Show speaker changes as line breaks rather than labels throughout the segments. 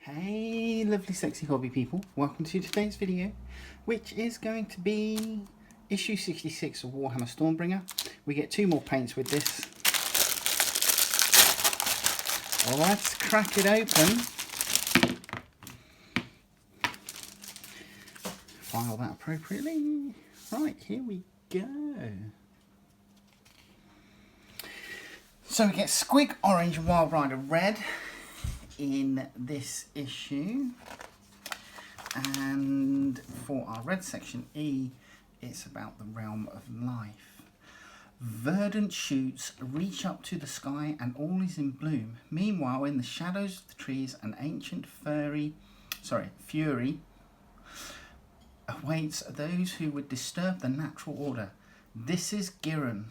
Hey lovely sexy hobby people, welcome to today's video, which is going to be issue 66 of Warhammer Stormbringer. We get 2 more paints with this. Let's crack it open. File that appropriately. Right, here we go. So we get Squig Orange and Wild Rider Red in this issue, and for our red section E, it's about the realm of life. Verdant shoots reach up to the sky and all is in bloom. Meanwhile, in the shadows of the trees, an ancient fury awaits those who would disturb the natural order. This is Giran,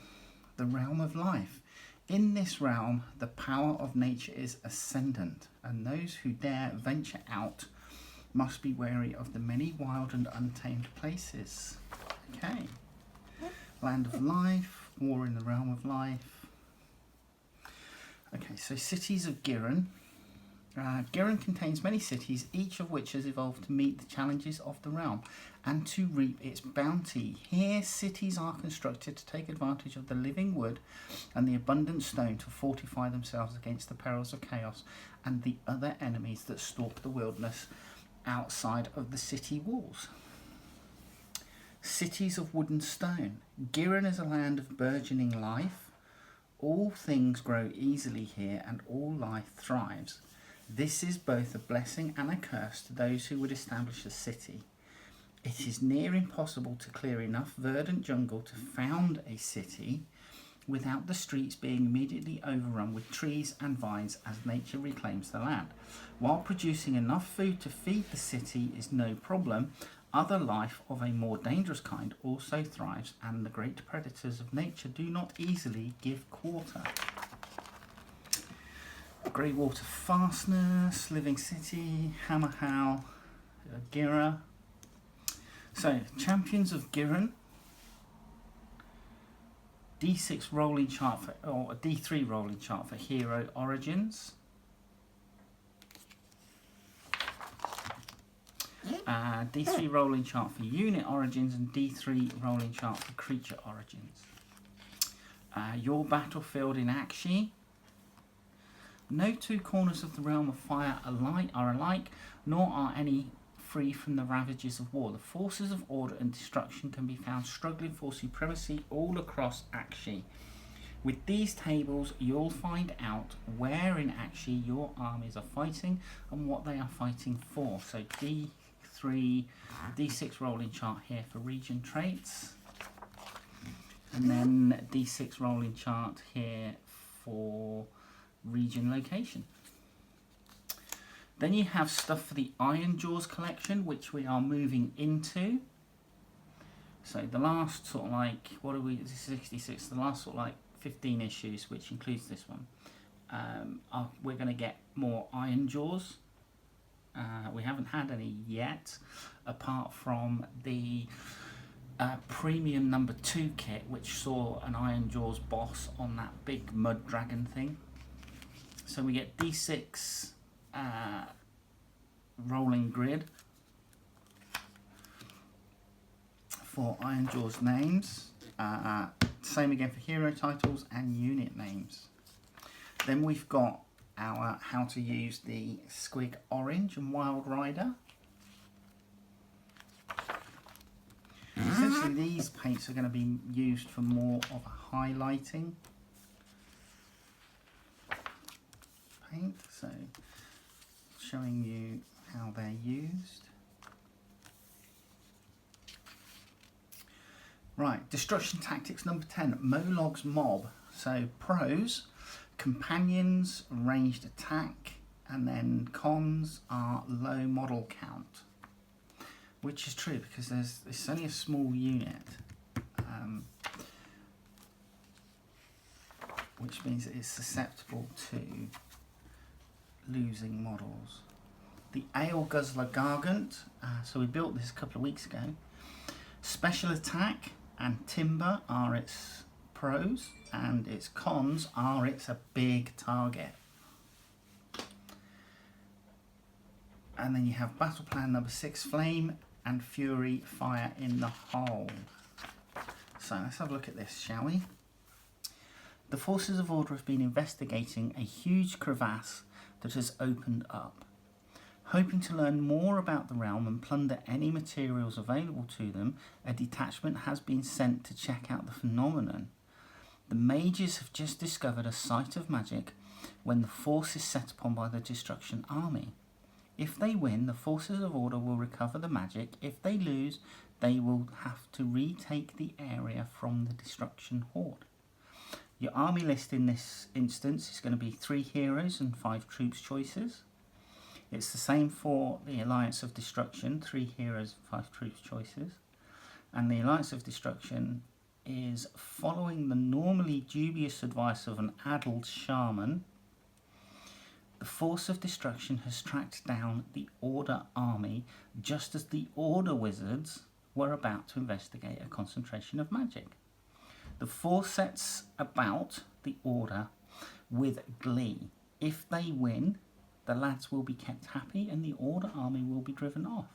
the realm of life. In this realm, the power of nature is ascendant, and those who dare venture out must be wary of the many wild and untamed places. Okay. Land of life, war in the realm of life. Okay, so cities of Giran. Giran contains many cities, each of which has evolved to meet the challenges of the realm and to reap its bounty. Here, cities are constructed to take advantage of the living wood and the abundant stone to fortify themselves against the perils of chaos and the other enemies that stalk the wilderness outside of the city walls. Cities of wood and stone. Giran is a land of burgeoning life. All things grow easily here and all life thrives. This is both a blessing and a curse to those who would establish a city. It is near impossible to clear enough verdant jungle to found a city without the streets being immediately overrun with trees and vines as nature reclaims the land. While producing enough food to feed the city is no problem, other life of a more dangerous kind also thrives, and the great predators of nature do not easily give quarter. Grey Water Fastness, Living City, Hammer Howl, Gira. So, Champions of Giran. D6 rolling chart for, or a D3 rolling chart for Hero Origins. D3 rolling chart for Unit Origins, and D3 rolling chart for Creature Origins. Your battlefield in Akshi. No 2 corners of the realm of fire are alike, nor are any free from the ravages of war. The forces of order and destruction can be found struggling for supremacy all across Akshi. With these tables, you'll find out where in Akshi your armies are fighting and what they are fighting for. So D3, D6 rolling chart here for region traits, and then D6 rolling chart here for region location. Then you have stuff for the Iron Jaws collection, which we are moving into. So the last sort of like, what are we, this is 66, the last sort of like 15 issues, which includes this one. We're going to get more Iron Jaws. We haven't had any yet, apart from the premium number 2 kit, which saw an Iron Jaws boss on that big mud dragon thing. So we get D6 rolling grid for Iron Jaws names. Same again for hero titles and unit names. Then we've got our how to use the Squig Orange and Wild Rider. Essentially these paints are going to be used for more of a highlighting paint, so showing you how they're used. Right, Destruction Tactics number 10, Molog's Mob. So pros, companions, ranged attack, and then cons are low model count, which is true because it's only a small unit, which means it is susceptible to losing models. The Ale Guzzler Gargant, so we built this a couple of weeks ago. Special attack and timber are its pros, and its cons are it's a big target. And then you have battle plan number 6, Flame and Fury, Fire in the Hole. So let's have a look at this, shall we? The forces of order have been investigating a huge crevasse that has opened up. Hoping to learn more about the realm and plunder any materials available to them, a detachment has been sent to check out the phenomenon. The mages have just discovered a site of magic when the force is set upon by the Destruction Army. If they win, the forces of order will recover the magic. If they lose, they will have to retake the area from the Destruction Horde. Your army list in this instance is going to be 3 heroes and 5 troops choices. It's the same for the Alliance of Destruction, 3 heroes, 5 troops choices. And the Alliance of Destruction is following the normally dubious advice of an addled shaman. The force of destruction has tracked down the Order army just as the Order wizards were about to investigate a concentration of magic. The force sets about the Order with glee. If they win, the lads will be kept happy and the Order army will be driven off.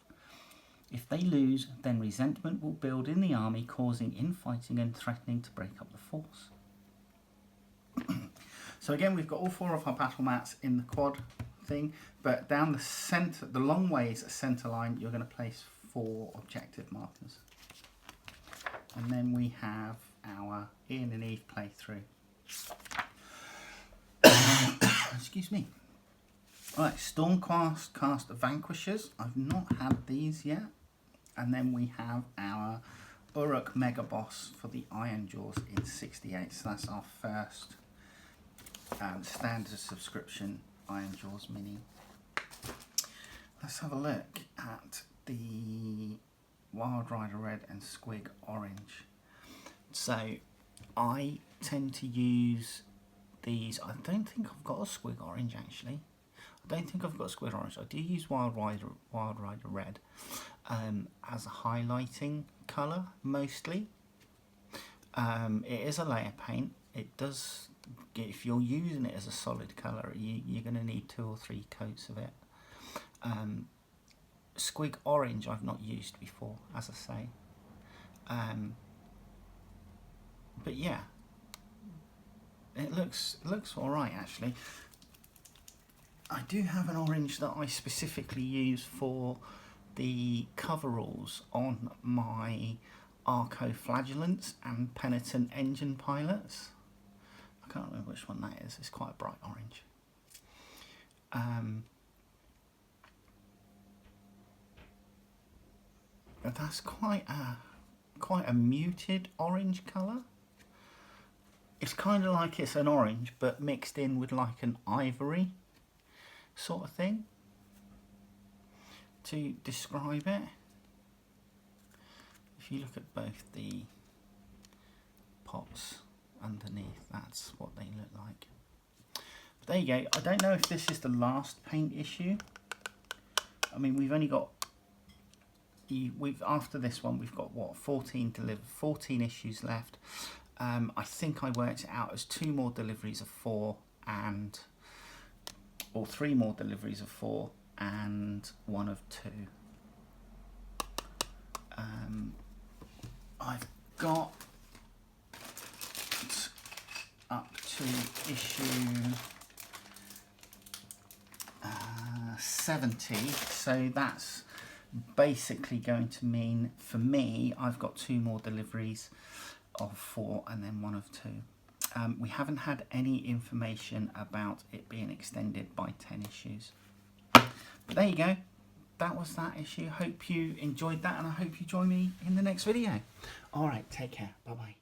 If they lose, then resentment will build in the army, causing infighting and threatening to break up the force. So again, we've got all 4 of our battle mats in the quad thing, but down the centre, the long ways centre line, you're going to place 4 objective markers. And then we have our Ian and Eve playthrough. Excuse me. Right, Stormcast Vanquishers. I've not had these yet. And then we have our Uruk Mega Boss for the Iron Jaws in 68. So that's our first standard subscription Iron Jaws mini. Let's have a look at the Wild Rider Red and Squig Orange. So I tend to use these. I don't think I've got a Squig Orange actually. I don't think I've got a Squig Orange. I do use Wild Rider Red as a highlighting colour mostly. It is a layer paint. It does, if you're using it as a solid colour, you're going to need 2 or 3 coats of it. Squig Orange I've not used before, as I say. But yeah, it looks alright actually. I do have an orange that I specifically use for the coveralls on my Arco Flagellants and Penitent Engine Pilots. I can't remember which one that is. It's quite a bright orange. But that's quite a muted orange colour. It's kind of like it's an orange but mixed in with like an ivory sort of thing to describe it. If you look at both the pots underneath, that's what they look like. But there you go. I don't know if this is the last paint issue. I mean, we've only got after this one we've got what, 14 issues left. I think I worked it out as 2 more deliveries of 4 or 3 more deliveries of 4 and 1 of 2. I've got up to issue 70, so that's basically going to mean for me I've got 2 more deliveries of 4 and then 1 of 2. We haven't had any information about it being extended by 10 issues. But there you go. That was that issue. Hope you enjoyed that and I hope you join me in the next video. Alright, take care. Bye bye.